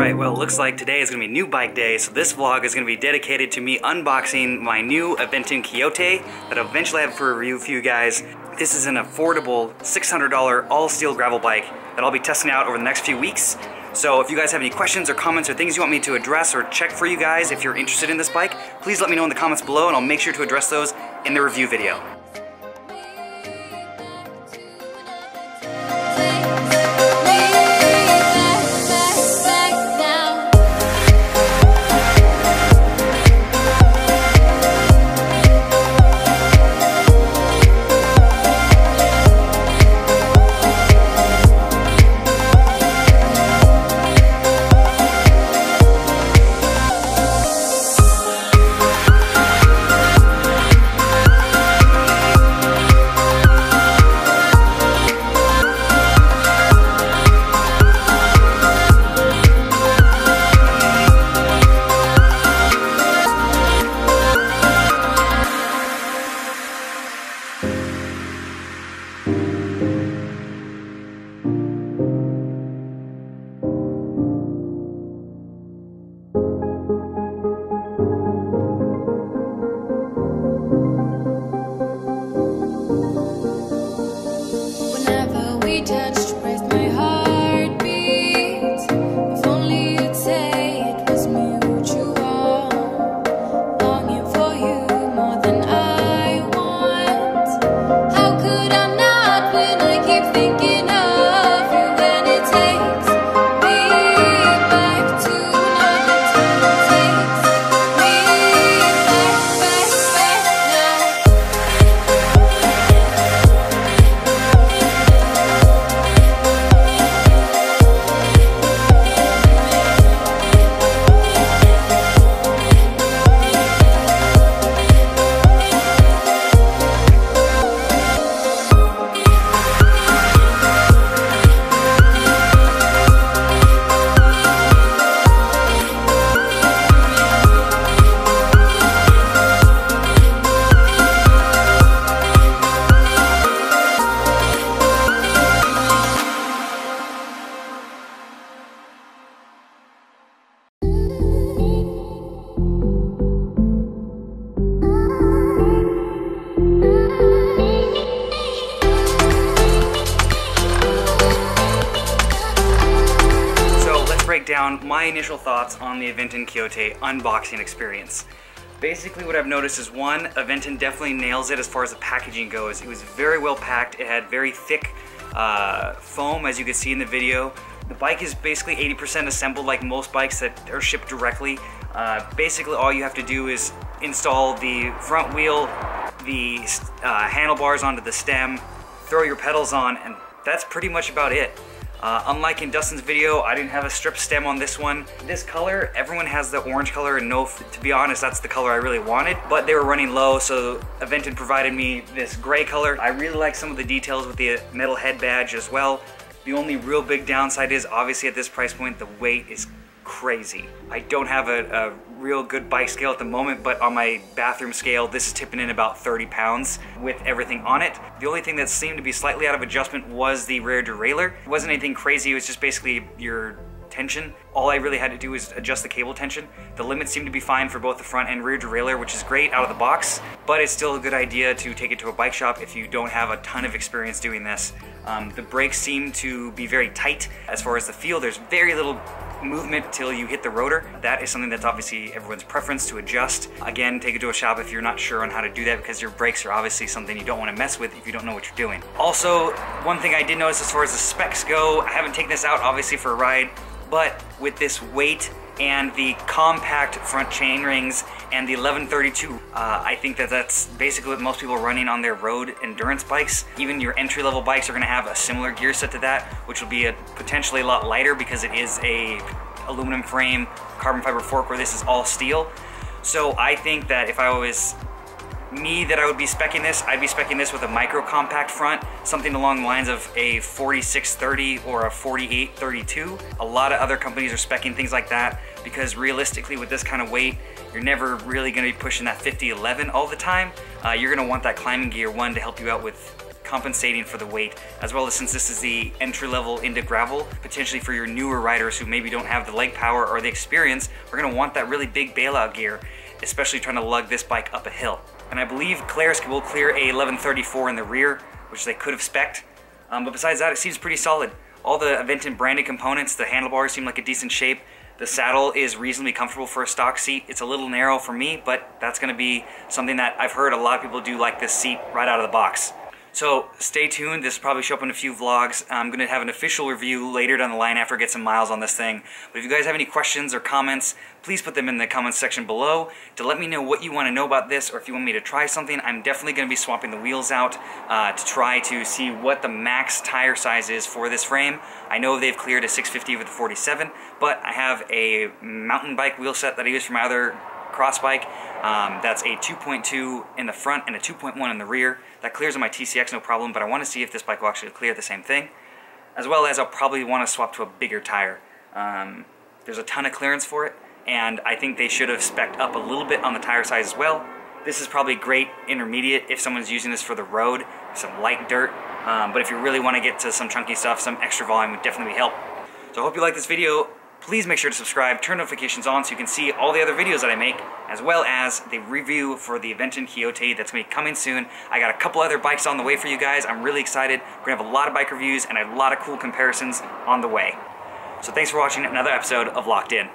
Alright, well it looks like today is going to be new bike day, so this vlog is going to be dedicated to me unboxing my new Aventon Kijote that I'll eventually have for a review for you guys. This is an affordable $600 all-steel gravel bike that I'll be testing out over the next few weeks. So if you guys have any questions or comments or things you want me to address or check for you guys if you're interested in this bike, please let me know in the comments below and I'll make sure to address those in the review video. Break down my initial thoughts on the Aventon Kijote unboxing experience. Basically what I've noticed is one, Aventon definitely nails it as far as the packaging goes. It was very well packed, it had very thick foam as you can see in the video. The bike is basically 80% assembled like most bikes that are shipped directly. Basically all you have to do is install the front wheel, the handlebars onto the stem, throw your pedals on, and that's pretty much about it. Unlike in Dustin's video, I didn't have a strip stem on this one. This color, everyone has the orange color, and no, to be honest, that's the color I really wanted, but they were running low, so Aventon provided me this gray color. I really like some of the details with the metal head badge as well. The only real big downside is, obviously at this price point, the weight is crazy. I don't have a real good bike scale at the moment, but on my bathroom scale, this is tipping in about 30 pounds with everything on it. The only thing that seemed to be slightly out of adjustment was the rear derailleur. It wasn't anything crazy, it was just basically your tension. All I really had to do was adjust the cable tension. The limits seem to be fine for both the front and rear derailleur, which is great out of the box, but it's still a good idea to take it to a bike shop if you don't have a ton of experience doing this. The brakes seem to be very tight. As far as the feel, there's very little movement till you hit the rotor. That is something that's obviously everyone's preference to adjust. Again, take it to a shop if you're not sure on how to do that, because your brakes are obviously something you don't want to mess with if you don't know what you're doing. Also, one thing I did notice as far as the specs go, I haven't taken this out obviously for a ride, but with this weight and the compact front chain rings and the 1132, I think that that's basically what most people are running on their road endurance bikes. Even your entry-level bikes are going to have a similar gear set to that, which will be potentially a lot lighter because it is a aluminum frame carbon fiber fork where this is all steel. So I think that if I was me that I would be speccing this, I'd be speccing this with a micro compact front, something along the lines of a 4630 or a 4832. A lot of other companies are speccing things like that because realistically with this kind of weight, you're never really going to be pushing that 5011 all the time. You're going to want that climbing gear, one, to help you out with compensating for the weight, as well as since this is the entry level into gravel, potentially for your newer riders who maybe don't have the leg power or the experience, we're gonna want that really big bailout gear, especially trying to lug this bike up a hill. And I believe Claris will clear a 1134 in the rear, which they could have spec'd. But besides that, it seems pretty solid. All the Aventon branded components, the handlebars seem like a decent shape. The saddle is reasonably comfortable for a stock seat. It's a little narrow for me, but that's gonna be something that I've heard a lot of people do like this seat right out of the box. So stay tuned, this will probably show up in a few vlogs. I'm gonna have an official review later down the line after I get some miles on this thing. But if you guys have any questions or comments, please put them in the comments section below to let me know what you wanna know about this, or if you want me to try something. I'm definitely gonna be swapping the wheels out to try to see what the max tire size is for this frame. I know they've cleared a 650 with a 47, but I have a mountain bike wheel set that I use for my other cross bike. That's a 2.2 in the front and a 2.1 in the rear. That clears on my TCX no problem, but I want to see if this bike will actually clear the same thing. As well as I'll probably want to swap to a bigger tire. There's a ton of clearance for it, and I think they should have spec'd up a little bit on the tire size as well. This is probably great intermediate if someone's using this for the road, some light dirt, but if you really want to get to some chunky stuff, some extra volume would definitely help. So I hope you like this video. Please make sure to subscribe, turn notifications on so you can see all the other videos that I make, as well as the review for the Aventon Kijote that's going to be coming soon. I got a couple other bikes on the way for you guys. I'm really excited. We're going to have a lot of bike reviews and a lot of cool comparisons on the way. So thanks for watching another episode of Locked In.